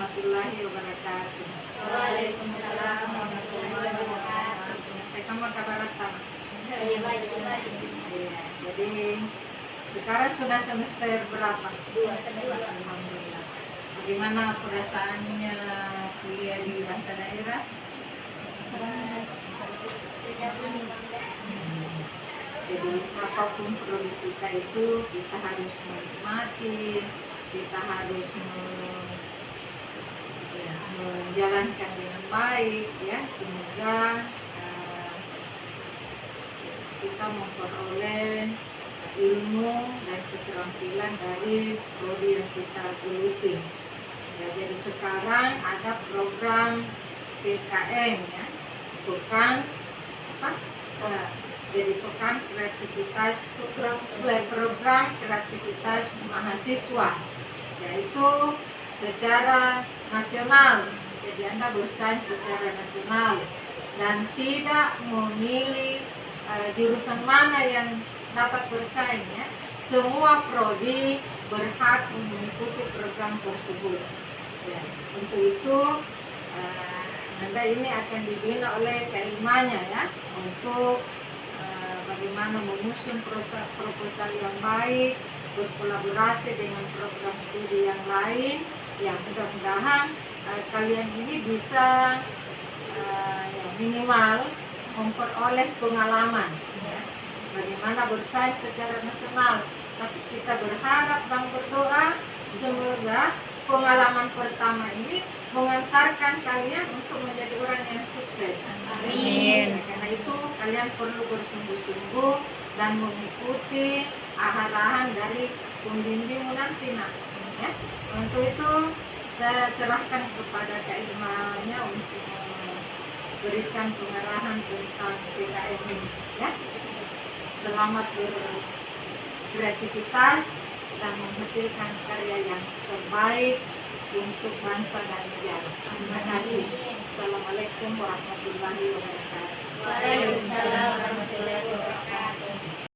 warahmatullahi wabarakatuh. Waalaikumsalam warahmatullahi wabarakatuh. Kamu kabar Tan? Iya, baik. Iya, jadi sekarang sudah semester berapa? Dua. Alhamdulillah. Bagaimana perasaannya kuliah di bahasa daerah? Sejak ini Bang. Jadi apapun prodi kita itu kita harus menikmati, kita harus menjalankan dengan baik ya. Semoga kita memperoleh ilmu dan keterampilan dari prodi yang kita geluti. Ya, jadi sekarang ada program PKM ya, pekan pekan kreativitas program kreativitas mahasiswa, yaitu secara nasional. Jadi Anda bersaing secara nasional dan tidak memilih jurusan mana yang dapat bersaing ya. Semua prodi berhak mengikuti program tersebut. Ya, untuk itu Anda ini akan dibina oleh KIMA-nya ya, untuk bagaimana menyusun proposal yang baik, berkolaborasi dengan program studi yang lain, yang mudah-mudahan kalian ini bisa minimal memperoleh pengalaman ya, bagaimana bersaing secara nasional. Tapi kita berharap dan berdoa semoga pengalaman pertama ini mengantarkan kalian untuk menjadi orang yang sukses. Amin. Karena itu kalian perlu bersungguh-sungguh dan mengikuti arahan dari pembimbingmu nanti nak. Ya. Untuk itu saya serahkan kepada Kak Irma-nya untuk berikan pengarahan tentang PKM ini. Ya. Selamat berkreativitas dan menghasilkan karya yang terbaik untuk bangsa dan negara. Terima kasih. Assalamualaikum warahmatullahi wabarakatuh. Waalaikumsalam warahmatullahi wabarakatuh.